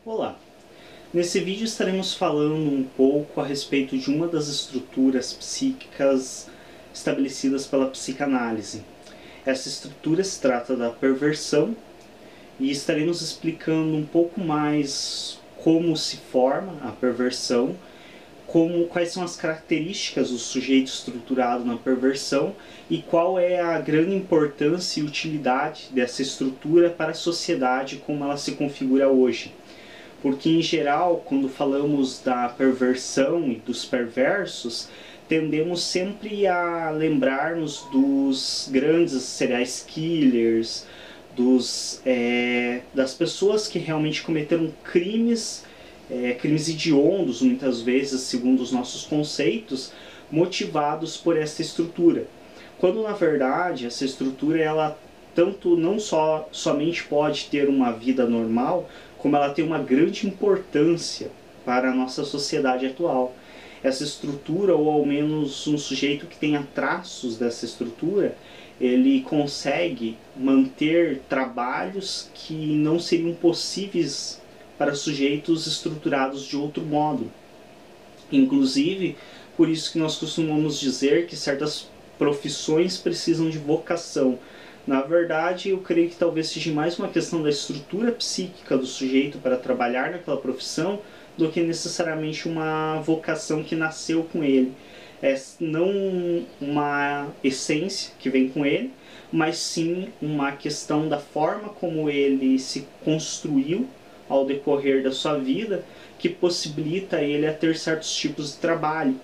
Olá! Nesse vídeo estaremos falando um pouco a respeito de uma das estruturas psíquicas estabelecidas pela psicanálise. Essa estrutura se trata da perversão e estaremos explicando um pouco mais como se forma a perversão, quais são as características do sujeito estruturado na perversão e qual é a grande importância e utilidade dessa estrutura para a sociedade como ela se configura hoje. Porque, em geral, quando falamos da perversão e dos perversos, tendemos sempre a lembrar-nos dos grandes serial killers, das pessoas que realmente cometeram crimes, crimes hediondos, muitas vezes, segundo os nossos conceitos, motivados por essa estrutura. Quando, na verdade, essa estrutura, ela tanto não somente pode ter uma vida normal, como ela tem uma grande importância para a nossa sociedade atual. Essa estrutura, ou ao menos um sujeito que tenha traços dessa estrutura, ele consegue manter trabalhos que não seriam possíveis para sujeitos estruturados de outro modo. Inclusive, por isso que nós costumamos dizer que certas profissões precisam de vocação. Na verdade, eu creio que talvez seja mais uma questão da estrutura psíquica do sujeito para trabalhar naquela profissão do que necessariamente uma vocação que nasceu com ele. É não uma essência que vem com ele, mas sim uma questão da forma como ele se construiu ao decorrer da sua vida, que possibilita ele a ter certos tipos de trabalho.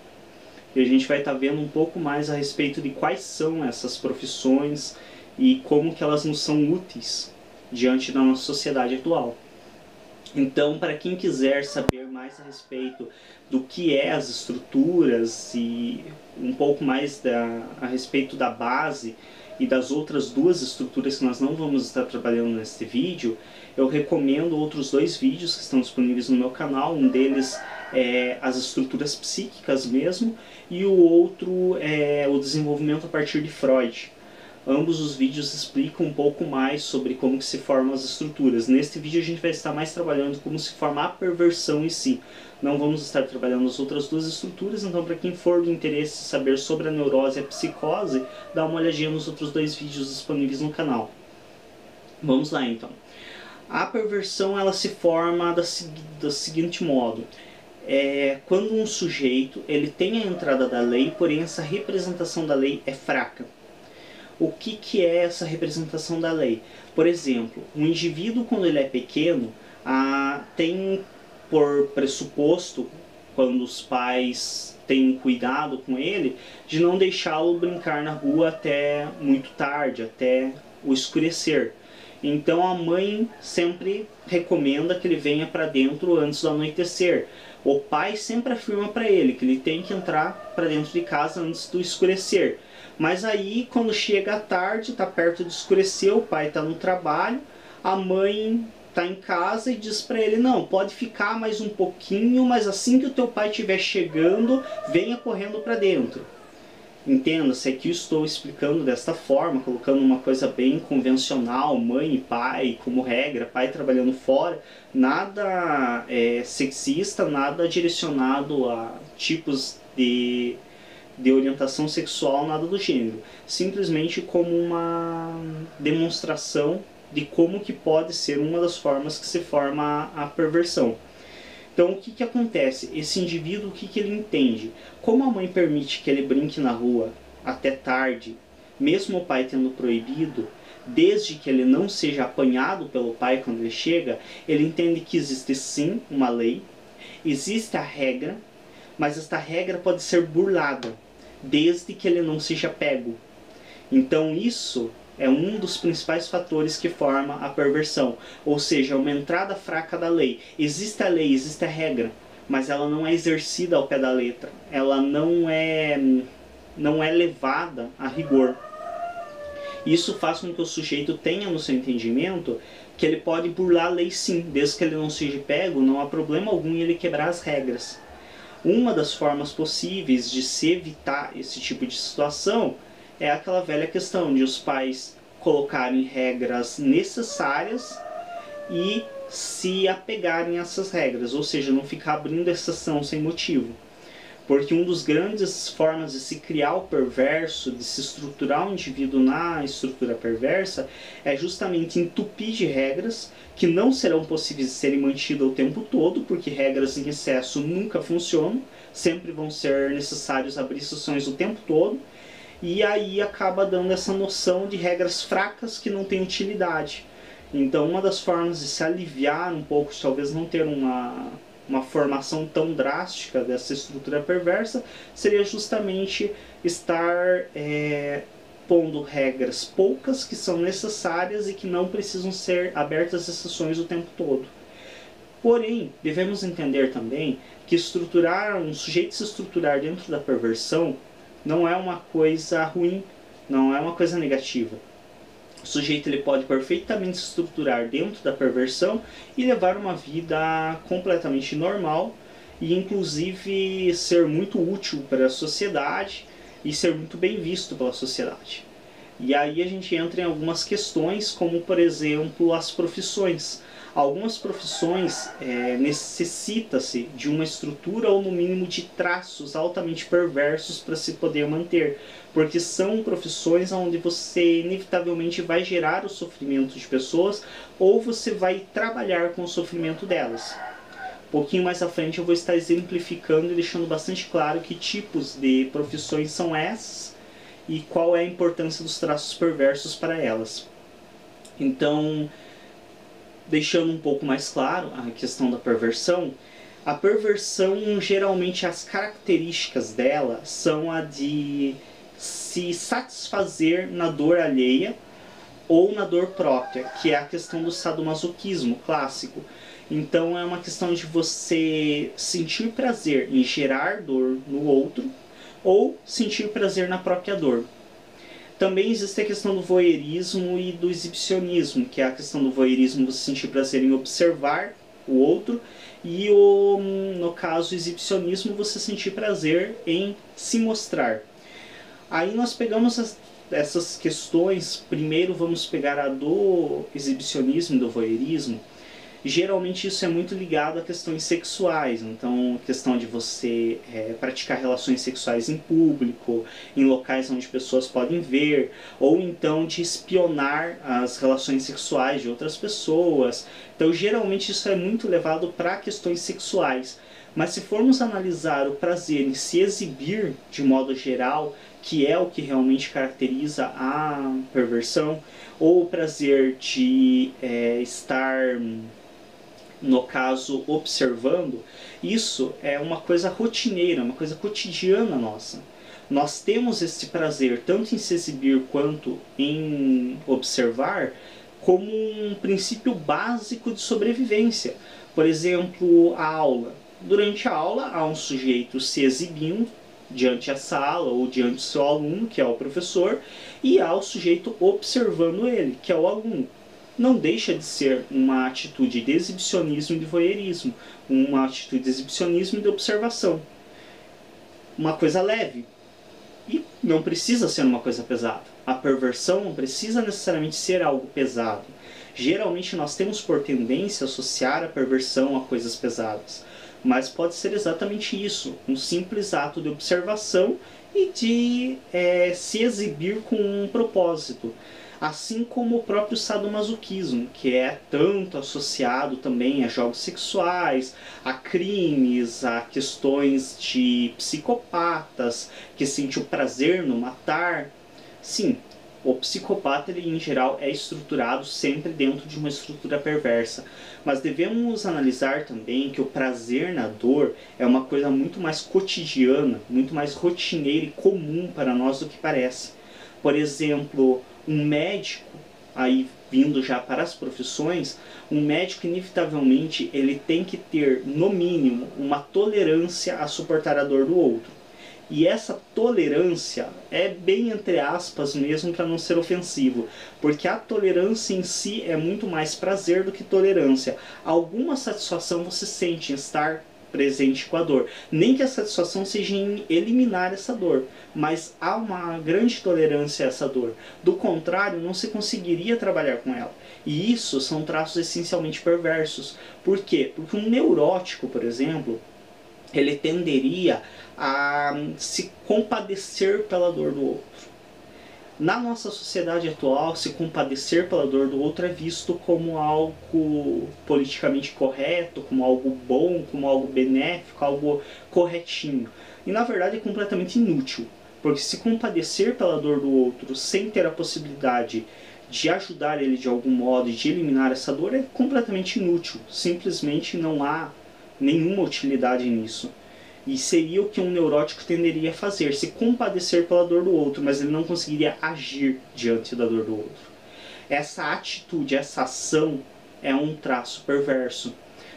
E a gente vai estar vendo um pouco mais a respeito de quais são essas profissões e como que elas nos são úteis diante da nossa sociedade atual. Então, para quem quiser saber mais a respeito do que é as estruturas e um pouco mais a respeito da base e das outras duas estruturas que nós não vamos estar trabalhando neste vídeo, eu recomendo outros dois vídeos que estão disponíveis no meu canal. Um deles é as estruturas psíquicas mesmo, e o outro é o desenvolvimento a partir de Freud. Ambos os vídeos explicam um pouco mais sobre como que se formam as estruturas. Neste vídeo a gente vai estar mais trabalhando como se forma a perversão em si. Não vamos estar trabalhando as outras duas estruturas, então para quem for do interesse saber sobre a neurose e a psicose, dá uma olhadinha nos outros dois vídeos disponíveis no canal. Vamos lá então. A perversão ela se forma do seguinte modo. Quando um sujeito ele tem a entrada da lei, porém essa representação da lei é fraca. O que é essa representação da lei? Por exemplo, um indivíduo quando ele é pequeno tem por pressuposto, quando os pais têm cuidado com ele, de não deixá-lo brincar na rua até muito tarde, até o escurecer. Então a mãe sempre recomenda que ele venha para dentro antes do anoitecer. O pai sempre afirma para ele que ele tem que entrar para dentro de casa antes do escurecer. Mas aí, quando chega a tarde, está perto de escurecer, o pai está no trabalho, a mãe está em casa e diz para ele, não, pode ficar mais um pouquinho, mas assim que o teu pai estiver chegando, venha correndo para dentro. Entenda-se, aqui eu estou explicando desta forma, colocando uma coisa bem convencional, mãe e pai como regra, pai trabalhando fora, nada sexista, nada direcionado a tipos de orientação sexual, nada do gênero. Simplesmente como uma demonstração de como que pode ser uma das formas que se forma a perversão. Então, o que acontece? Esse indivíduo, o que ele entende? Como a mãe permite que ele brinque na rua até tarde, mesmo o pai tendo proibido, desde que ele não seja apanhado pelo pai quando ele chega, ele entende que existe sim uma lei, existe a regra, mas esta regra pode ser burlada, desde que ele não seja pego. Então isso é um dos principais fatores que forma a perversão, ou seja, uma entrada fraca da lei. Existe a lei, existe a regra, mas ela não é exercida ao pé da letra, ela não é levada a rigor. Isso faz com que o sujeito tenha no seu entendimento que ele pode burlar a lei sim, desde que ele não seja pego, não há problema algum em ele quebrar as regras. Uma das formas possíveis de se evitar esse tipo de situação é aquela velha questão de os pais colocarem regras necessárias e se apegarem a essas regras, ou seja, não ficar abrindo exceção sem motivo. Porque uma das grandes formas de se criar o perverso, de se estruturar o indivíduo na estrutura perversa, é justamente entupir de regras que não serão possíveis de serem mantidas o tempo todo, porque regras em excesso nunca funcionam, sempre vão ser necessários abrir exceções o tempo todo, e aí acaba dando essa noção de regras fracas que não têm utilidade. Então uma das formas de se aliviar um pouco, de talvez não ter uma formação tão drástica dessa estrutura perversa, seria justamente estar pondo regras poucas que são necessárias e que não precisam ser abertas exceções o tempo todo. Porém, devemos entender também que um sujeito se estruturar dentro da perversão não é uma coisa ruim, não é uma coisa negativa. O sujeito ele pode perfeitamente se estruturar dentro da perversão e levar uma vida completamente normal e inclusive ser muito útil para a sociedade e ser muito bem visto pela sociedade. E aí a gente entra em algumas questões, como por exemplo as profissões. Algumas profissões necessita-se de uma estrutura ou no mínimo de traços altamente perversos para se poder manter, porque são profissões onde você inevitavelmente vai gerar o sofrimento de pessoas ou você vai trabalhar com o sofrimento delas. Um pouquinho mais à frente eu vou estar exemplificando e deixando bastante claro que tipos de profissões são essas e qual é a importância dos traços perversos para elas. Então, deixando um pouco mais claro a questão da perversão, a perversão, geralmente as características dela são a de se satisfazer na dor alheia ou na dor própria, que é a questão do sadomasoquismo clássico. Então é uma questão de você sentir prazer em gerar dor no outro ou sentir prazer na própria dor. Também existe a questão do voyeurismo e do exibicionismo, que é a questão do voyeurismo você sentir prazer em observar o outro e no caso o exibicionismo você sentir prazer em se mostrar. Aí nós pegamos essas questões, primeiro vamos pegar a do exibicionismo e do voyeurismo. Geralmente isso é muito ligado a questões sexuais, então questão de você praticar relações sexuais em público, em locais onde pessoas podem ver, ou então de espionar as relações sexuais de outras pessoas. Então geralmente isso é muito levado para questões sexuais. Mas se formos analisar o prazer em se exibir de modo geral, que é o que realmente caracteriza a perversão, ou o prazer de estar, no caso, observando, isso é uma coisa rotineira, uma coisa cotidiana nossa. Nós temos esse prazer tanto em se exibir quanto em observar como um princípio básico de sobrevivência. Por exemplo, a aula. Durante a aula há um sujeito se exibindo diante da sala ou diante do seu aluno, que é o professor, e há o sujeito observando ele, que é o aluno. Não deixa de ser uma atitude de exibicionismo e de voyeurismo, uma atitude de exibicionismo e de observação. Uma coisa leve. E não precisa ser uma coisa pesada. A perversão não precisa necessariamente ser algo pesado. Geralmente nós temos por tendência a associar a perversão a coisas pesadas. Mas pode ser exatamente isso, um simples ato de observação e de se exibir com um propósito. Assim como o próprio sadomasoquismo, que é tanto associado também a jogos sexuais, a crimes, a questões de psicopatas que sentem o prazer no matar. Sim, o psicopata ele, em geral é estruturado sempre dentro de uma estrutura perversa, mas devemos analisar também que o prazer na dor é uma coisa muito mais cotidiana, muito mais rotineira e comum para nós do que parece. Por exemplo, um médico, aí vindo já para as profissões, um médico inevitavelmente ele tem que ter, no mínimo, uma tolerância a suportar a dor do outro. E essa tolerância é bem entre aspas mesmo para não ser ofensivo, porque a tolerância em si é muito mais prazer do que tolerância. Alguma satisfação você sente em estar presente com a dor. Nem que a satisfação seja em eliminar essa dor, mas há uma grande tolerância a essa dor. Do contrário, não se conseguiria trabalhar com ela. E isso são traços essencialmente perversos. Por quê? Porque um neurótico, por exemplo, ele tenderia a se compadecer pela dor do outro. Na nossa sociedade atual, se compadecer pela dor do outro é visto como algo politicamente correto, como algo bom, como algo benéfico, algo corretinho. E na verdade é completamente inútil, porque se compadecer pela dor do outro sem ter a possibilidade de ajudar ele de algum modo e de eliminar essa dor é completamente inútil. Simplesmente não há nenhuma utilidade nisso. E seria o que um neurótico tenderia a fazer, se compadecer pela dor do outro, mas ele não conseguiria agir diante da dor do outro. Essa atitude, essa ação é um traço perverso.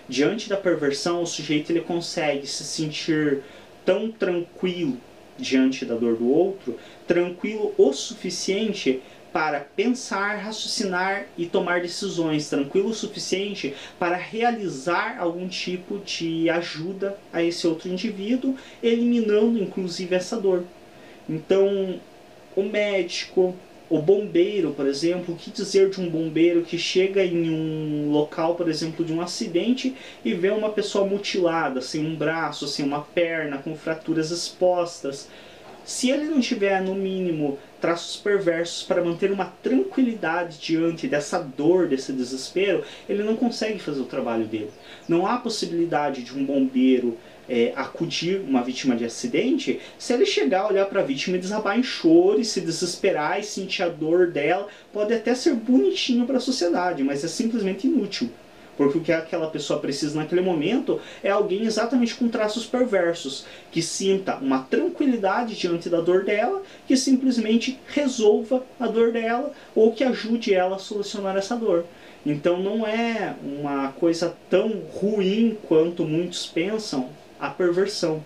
Diante da perversão, o sujeito ele consegue se sentir tão tranquilo diante da dor do outro, tranquilo o suficiente para pensar, raciocinar e tomar decisões, tranquilo o suficiente para realizar algum tipo de ajuda a esse outro indivíduo, eliminando inclusive essa dor. Então, o médico, o bombeiro, por exemplo, o que dizer de um bombeiro que chega em um local, por exemplo, de um acidente e vê uma pessoa mutilada, sem um braço, sem uma perna, com fraturas expostas? Se ele não tiver, no mínimo, traços perversos para manter uma tranquilidade diante dessa dor, desse desespero, ele não consegue fazer o trabalho dele. Não há possibilidade de um bombeiro acudir uma vítima de acidente se ele chegar, olhar para a vítima e desabar em choro e se desesperar e sentir a dor dela. Pode até ser bonitinho para a sociedade, mas é simplesmente inútil. Porque o que aquela pessoa precisa naquele momento é alguém exatamente com traços perversos, que sinta uma tranquilidade diante da dor dela, que simplesmente resolva a dor dela ou que ajude ela a solucionar essa dor. Então não é uma coisa tão ruim quanto muitos pensam a perversão.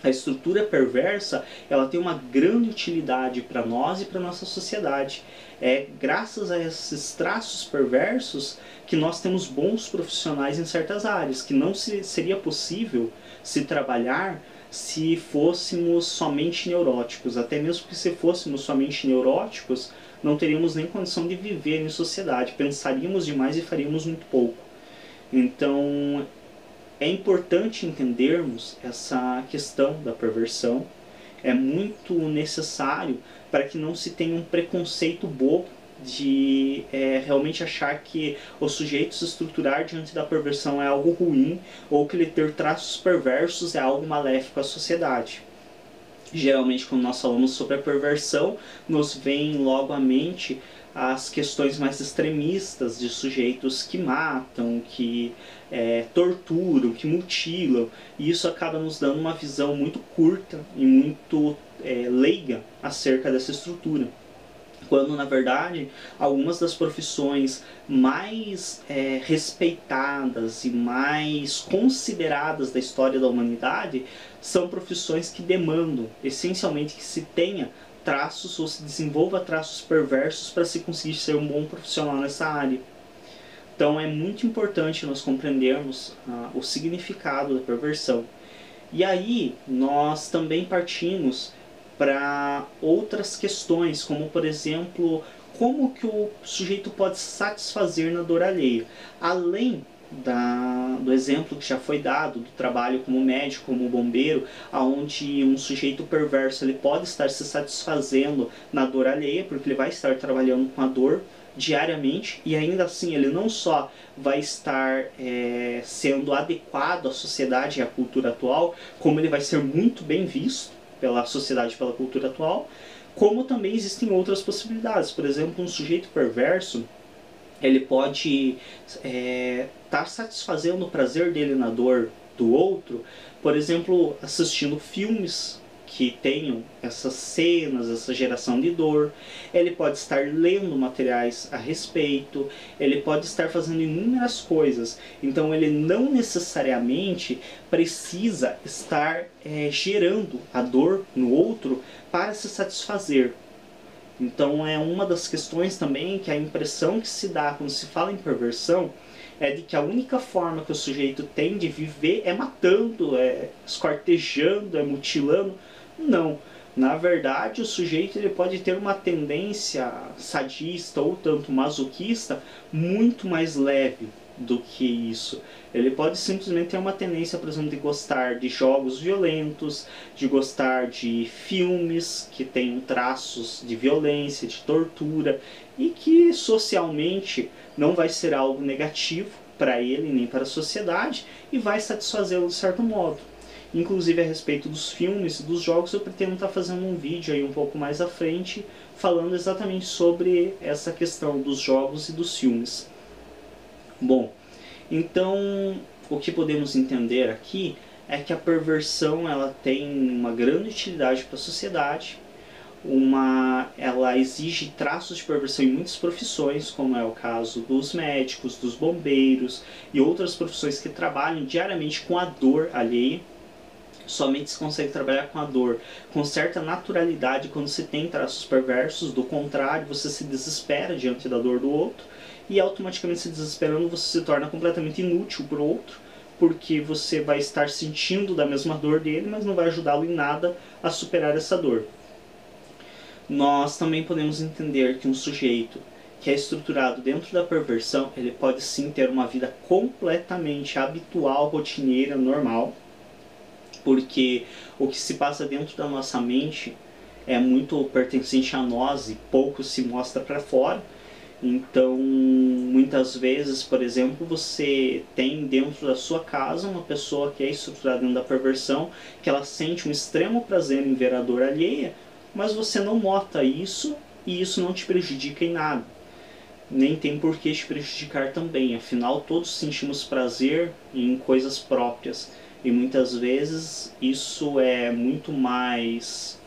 A estrutura perversa, ela tem uma grande utilidade para nós e para nossa sociedade. É graças a esses traços perversos que nós temos bons profissionais em certas áreas, que não seria possível se trabalhar se fôssemos somente neuróticos. Até mesmo que se fôssemos somente neuróticos, não teríamos nem condição de viver em sociedade. Pensaríamos demais e faríamos muito pouco. Então, é importante entendermos essa questão da perversão. É muito necessário para que não se tenha um preconceito bobo de realmente achar que o sujeito se estruturar diante da perversão é algo ruim ou que ele ter traços perversos é algo maléfico à sociedade. Geralmente, quando nós falamos sobre a perversão, nos vem logo à mente as questões mais extremistas de sujeitos que matam, que torturam, que mutilam, e isso acaba nos dando uma visão muito curta e muito leiga acerca dessa estrutura. Quando, na verdade, algumas das profissões mais respeitadas e mais consideradas da história da humanidade são profissões que demandam, essencialmente, que se tenha traços ou se desenvolva traços perversos para se conseguir ser um bom profissional nessa área. Então é muito importante nós compreendermos o significado da perversão. E aí nós também partimos para outras questões, como por exemplo, como que o sujeito pode se satisfazer na dor alheia. Além do exemplo que já foi dado, do trabalho como médico, como bombeiro, onde um sujeito perverso ele pode estar se satisfazendo na dor alheia, porque ele vai estar trabalhando com a dor diariamente, e ainda assim ele não só vai estar sendo adequado à sociedade e à cultura atual, como ele vai ser muito bem visto pela sociedade e pela cultura atual, como também existem outras possibilidades. Por exemplo, um sujeito perverso, ele pode estar satisfazendo o prazer dele na dor do outro, por exemplo, assistindo filmes que tenham essas cenas, essa geração de dor. Ele pode estar lendo materiais a respeito, ele pode estar fazendo inúmeras coisas. Então ele não necessariamente precisa estar gerando a dor no outro para se satisfazer. Então é uma das questões também que a impressão que se dá quando se fala em perversão é de que a única forma que o sujeito tem de viver é matando, é esquartejando, é mutilando. Não. Na verdade, o sujeito ele pode ter uma tendência sadista ou tanto masoquista muito mais leve do que isso. Ele pode simplesmente ter uma tendência, por exemplo, de gostar de jogos violentos, de gostar de filmes que tenham traços de violência, de tortura, e que socialmente não vai ser algo negativo para ele nem para a sociedade e vai satisfazê-lo de certo modo. Inclusive a respeito dos filmes e dos jogos, eu pretendo estar fazendo um vídeo aí um pouco mais à frente falando exatamente sobre essa questão dos jogos e dos filmes. Bom, então o que podemos entender aqui é que a perversão ela tem uma grande utilidade para a sociedade, ela exige traços de perversão em muitas profissões, como é o caso dos médicos, dos bombeiros e outras profissões que trabalham diariamente com a dor alheia. Somente se consegue trabalhar com a dor com certa naturalidade quando se tem traços perversos. Do contrário, você se desespera diante da dor do outro e automaticamente se desesperando você se torna completamente inútil para o outro, porque você vai estar sentindo da mesma dor dele, mas não vai ajudá-lo em nada a superar essa dor. Nós também podemos entender que um sujeito que é estruturado dentro da perversão, ele pode sim ter uma vida completamente habitual, rotineira, normal, porque o que se passa dentro da nossa mente é muito pertencente a nós e pouco se mostra para fora. Então, muitas vezes, por exemplo, você tem dentro da sua casa uma pessoa que é estruturada dentro da perversão, que ela sente um extremo prazer em ver a dor alheia, mas você não nota isso e isso não te prejudica em nada. Nem tem por que te prejudicar também, afinal todos sentimos prazer em coisas próprias. E muitas vezes isso é muito mais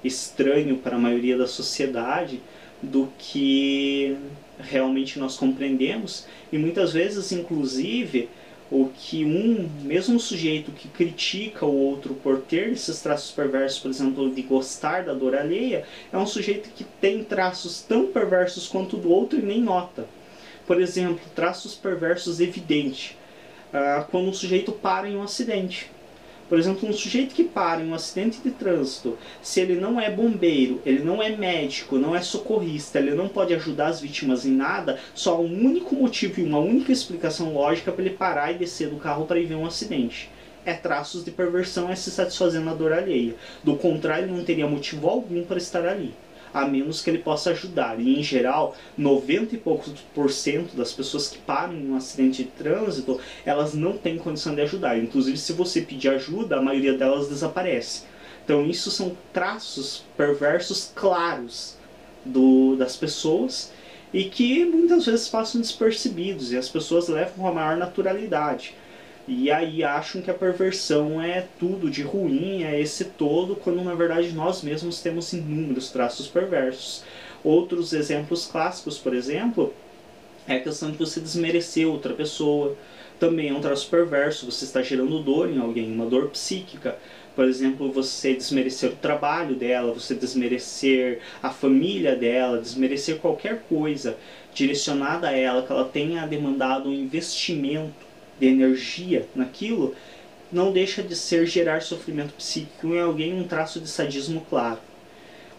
estranho para a maioria da sociedade do que realmente nós compreendemos. E muitas vezes, inclusive, o que mesmo sujeito que critica o outro por ter esses traços perversos, por exemplo, de gostar da dor alheia, é um sujeito que tem traços tão perversos quanto o do outro e nem nota. Por exemplo, traços perversos evidentes. Quando um sujeito para em um acidente. Por exemplo, um sujeito que para em um acidente de trânsito, se ele não é bombeiro, ele não é médico, não é socorrista, ele não pode ajudar as vítimas em nada, só há um único motivo e uma única explicação lógica para ele parar e descer do carro para ir ver um acidente. É traços de perversão, é se satisfazer na dor alheia. Do contrário, ele não teria motivo algum para estar ali, a menos que ele possa ajudar. E em geral, 90 e poucos % das pessoas que param em um acidente de trânsito, elas não têm condição de ajudar. Inclusive, se você pedir ajuda, a maioria delas desaparece. Então isso são traços perversos claros das pessoas e que muitas vezes passam despercebidos e as pessoas levam com a maior naturalidade. E aí acham que a perversão é tudo de ruim, é esse todo, quando na verdade nós mesmos temos inúmeros traços perversos. Outros exemplos clássicos, por exemplo, é a questão de você desmerecer outra pessoa. Também é um traço perverso, você está gerando dor em alguém, uma dor psíquica. Por exemplo, você desmerecer o trabalho dela, você desmerecer a família dela, desmerecer qualquer coisa direcionada a ela, que ela tenha demandado um investimento de energia naquilo, não deixa de ser gerar sofrimento psíquico em alguém, um traço de sadismo claro.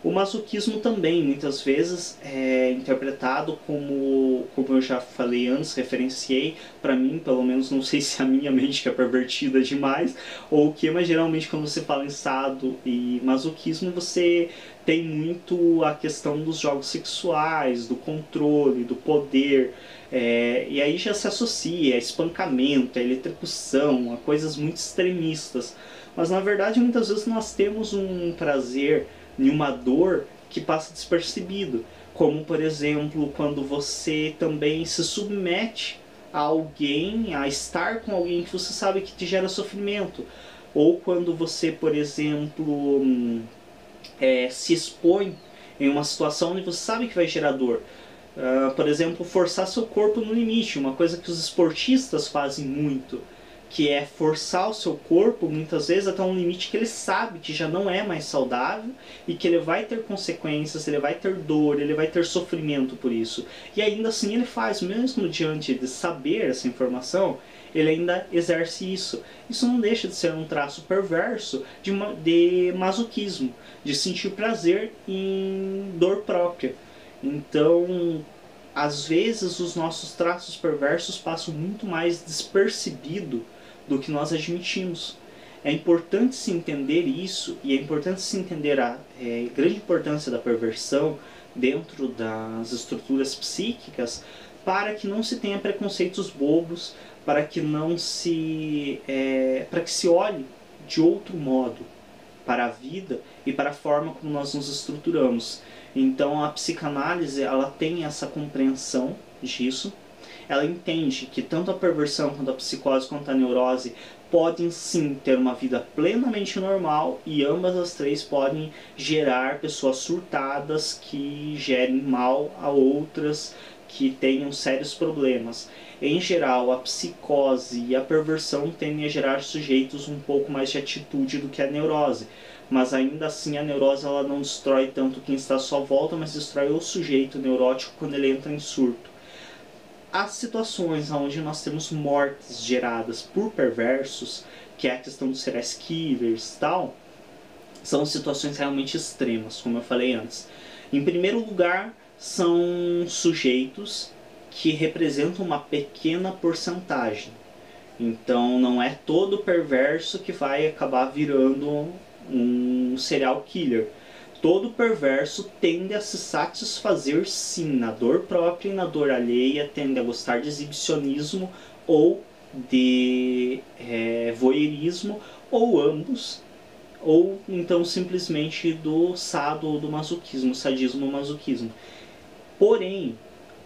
O masoquismo também, muitas vezes, é interpretado como eu já falei antes, referenciei, para mim, pelo menos, não sei se a minha mente que é pervertida demais, ou o que, mas geralmente quando você fala em sado e masoquismo, você tem muito a questão dos jogos sexuais, do controle, do poder, e aí já se associa a espancamento, a eletrocução, a coisas muito extremistas. Mas na verdade, muitas vezes nós temos um prazer em uma dor que passa despercebido, como por exemplo quando você também se submete a alguém, a estar com alguém que você sabe que te gera sofrimento, ou quando você, por exemplo, se expõe em uma situação onde você sabe que vai gerar dor. Por exemplo, forçar seu corpo no limite, uma coisa que os esportistas fazem muito. que é forçar o seu corpo, muitas vezes, até um limite que ele sabe que já não é mais saudável e que ele vai ter consequências, ele vai ter dor, ele vai ter sofrimento por isso. E ainda assim ele faz, mesmo diante de saber essa informação, ele ainda exerce isso. Isso não deixa de ser um traço perverso de masoquismo, de sentir prazer em dor própria. Então, às vezes, os nossos traços perversos passam muito mais despercebido do que nós admitimos. É importante se entender isso, e é importante se entender a grande importância da perversão dentro das estruturas psíquicas, para que não se tenha preconceitos bobos, para que não se para que se olhe de outro modo para a vida e para a forma como nós nos estruturamos. Então a psicanálise, ela tem essa compreensão disso. Ela entende que tanto a perversão quanto a psicose quanto a neurose podem sim ter uma vida plenamente normal, e ambas as três podem gerar pessoas surtadas que gerem mal a outras, que tenham sérios problemas. Em geral, a psicose e a perversão tendem a gerar sujeitos um pouco mais de atitude do que a neurose, mas ainda assim a neurose, ela não destrói tanto quem está à sua volta, mas destrói o sujeito neurótico quando ele entra em surto. As situações onde nós temos mortes geradas por perversos, que é a questão dos serial killers e tal, são situações realmente extremas, como eu falei antes. Em primeiro lugar, são sujeitos que representam uma pequena porcentagem. Então não é todo perverso que vai acabar virando um serial killer. Todo perverso tende a se satisfazer sim na dor própria e na dor alheia, tende a gostar de exibicionismo ou de voyeurismo, ou ambos, ou então simplesmente do sado ou do masoquismo, sadismo ou masoquismo. Porém,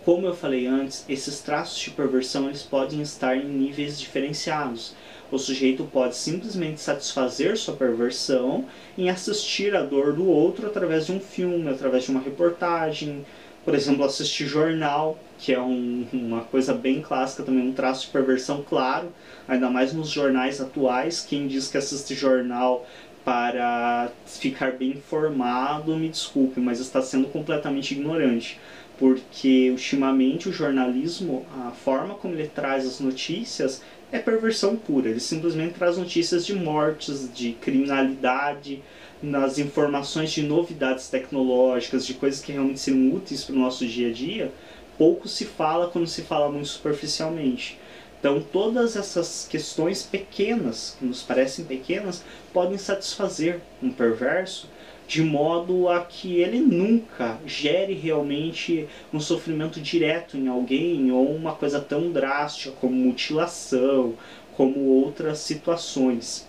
como eu falei antes, esses traços de perversão, eles podem estar em níveis diferenciados. O sujeito pode simplesmente satisfazer sua perversão em assistir a dor do outro através de um filme, através de uma reportagem, por exemplo, assistir jornal, que é uma coisa bem clássica também, um traço de perversão claro, ainda mais nos jornais atuais. Quem diz que assiste jornal para ficar bem informado, me desculpe, mas está sendo completamente ignorante. Porque ultimamente o jornalismo, a forma como ele traz as notícias é perversão pura. Ele simplesmente traz notícias de mortes, de criminalidade, nas informações de novidades tecnológicas, de coisas que realmente são úteis para o nosso dia a dia. Pouco se fala quando se fala muito superficialmente. Então todas essas questões pequenas, que nos parecem pequenas, podem satisfazer um perverso, de modo a que ele nunca gere realmente um sofrimento direto em alguém, ou uma coisa tão drástica como mutilação, como outras situações.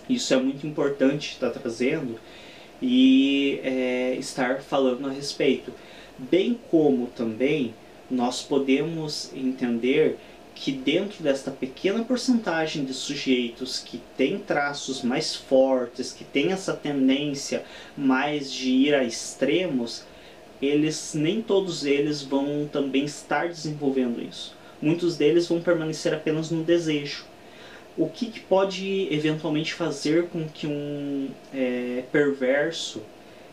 Isso é muito importante estar trazendo e estar falando a respeito. Bem como também nós podemos entender que dentro desta pequena porcentagem de sujeitos que têm traços mais fortes, que têm essa tendência mais de ir a extremos, nem todos eles vão também estar desenvolvendo isso. Muitos deles vão permanecer apenas no desejo. O que pode eventualmente fazer com que um perverso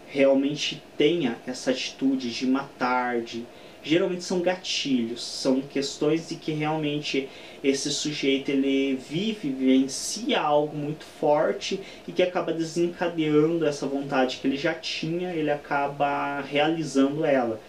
realmente tenha essa atitude de matar, geralmente são gatilhos, são questões de que realmente esse sujeito ele vivencia algo muito forte e que acaba desencadeando essa vontade que ele já tinha, ele acaba realizando ela.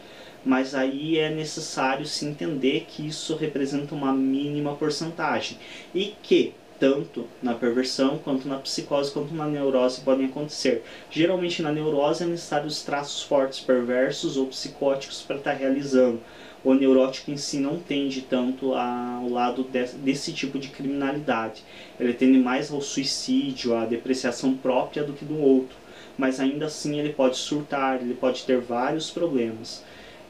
Mas aí é necessário se entender que isso representa uma mínima porcentagem e que tanto na perversão, quanto na psicose, quanto na neurose podem acontecer. Geralmente na neurose é necessário os traços fortes perversos ou psicóticos para estar realizando. O neurótico em si não tende tanto ao lado desse tipo de criminalidade. Ele tende mais ao suicídio, à depreciação própria do que do outro. Mas ainda assim ele pode surtar, ele pode ter vários problemas.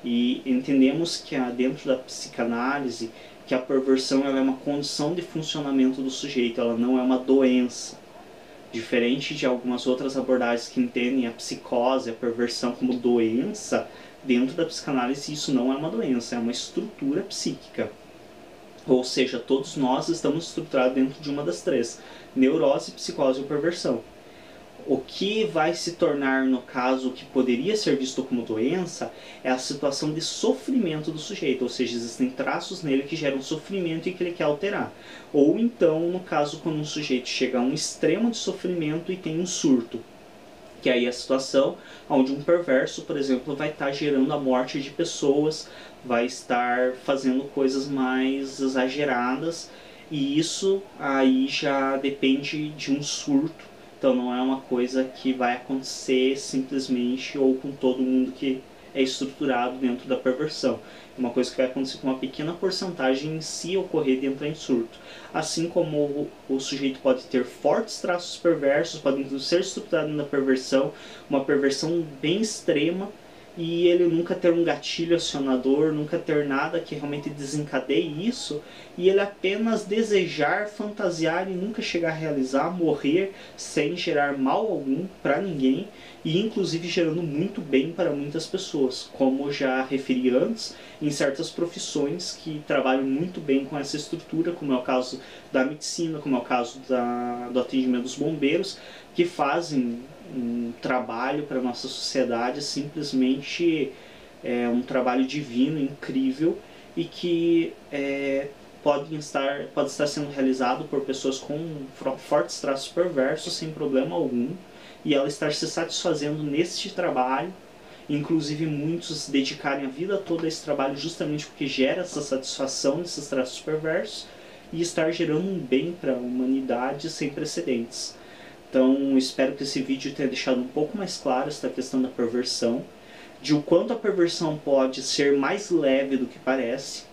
E entendemos que dentro da psicanálise, que a perversão ela é uma condição de funcionamento do sujeito, ela não é uma doença. Diferente de algumas outras abordagens que entendem a psicose, a perversão como doença, dentro da psicanálise isso não é uma doença, é uma estrutura psíquica. Ou seja, todos nós estamos estruturados dentro de uma das três: neurose, psicose ou perversão. O que vai se tornar, no caso, o que poderia ser visto como doença, é a situação de sofrimento do sujeito, ou seja, existem traços nele que geram sofrimento e que ele quer alterar. Ou então, no caso, quando um sujeito chega a um extremo de sofrimento e tem um surto, que aí é a situação onde um perverso, por exemplo, vai estar gerando a morte de pessoas, vai estar fazendo coisas mais exageradas, e isso aí já depende de um surto. Então não é uma coisa que vai acontecer simplesmente ou com todo mundo que é estruturado dentro da perversão. É uma coisa que vai acontecer com uma pequena porcentagem em si ocorrer de entrar em surto. Assim como o sujeito pode ter fortes traços perversos, pode ser estruturado na perversão, uma perversão bem extrema, e ele nunca ter um gatilho acionador, nunca ter nada que realmente desencadeie isso, e ele apenas desejar, fantasiar e nunca chegar a realizar, morrer sem gerar mal algum para ninguém, e inclusive gerando muito bem para muitas pessoas, como já referi antes, em certas profissões que trabalham muito bem com essa estrutura, como é o caso da medicina, como é o caso do atendimento dos bombeiros, que fazem um trabalho para a nossa sociedade, simplesmente um trabalho divino, incrível, e que pode estar sendo realizado por pessoas com fortes traços perversos sem problema algum, e ela estar se satisfazendo neste trabalho, inclusive muitos dedicarem a vida toda a esse trabalho justamente porque gera essa satisfação desses traços perversos, e estar gerando um bem para a humanidade sem precedentes. Então, espero que esse vídeo tenha deixado um pouco mais claro esta questão da perversão, de o quanto a perversão pode ser mais leve do que parece,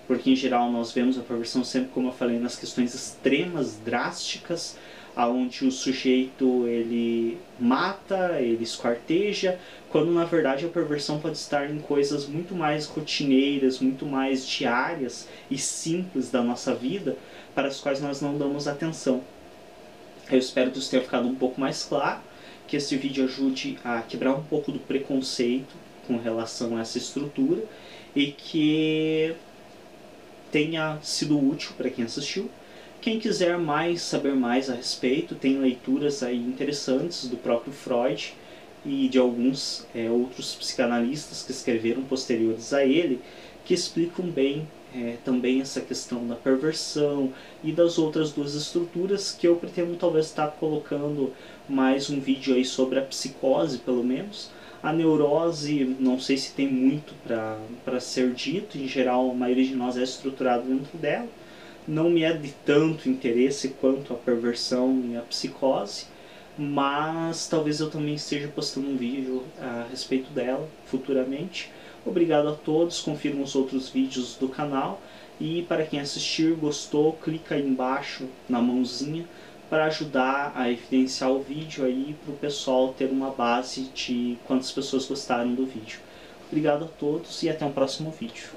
porque em geral nós vemos a perversão sempre, como eu falei, nas questões extremas, drásticas, aonde o sujeito ele mata, ele esquarteja, quando na verdade a perversão pode estar em coisas muito mais rotineiras, muito mais diárias e simples da nossa vida, para as quais nós não damos atenção. Eu espero que isso tenha ficado um pouco mais claro, que esse vídeo ajude a quebrar um pouco do preconceito com relação a essa estrutura e que tenha sido útil para quem assistiu. Quem quiser saber mais a respeito, tem leituras aí interessantes do próprio Freud e de alguns outros psicanalistas que escreveram posteriores a ele, que explicam bem também essa questão da perversão e das outras duas estruturas, que eu pretendo talvez estar colocando mais um vídeo aí sobre a psicose, pelo menos. A neurose, não sei se tem muito para ser dito, em geral a maioria de nós é estruturado dentro dela. Não me é de tanto interesse quanto a perversão e a psicose, mas talvez eu também esteja postando um vídeo a respeito dela futuramente. Obrigado a todos, confiram os outros vídeos do canal, e para quem assistir, gostou, clica aí embaixo na mãozinha para ajudar a evidenciar o vídeo aí, para o pessoal ter uma base de quantas pessoas gostaram do vídeo. Obrigado a todos e até um próximo vídeo.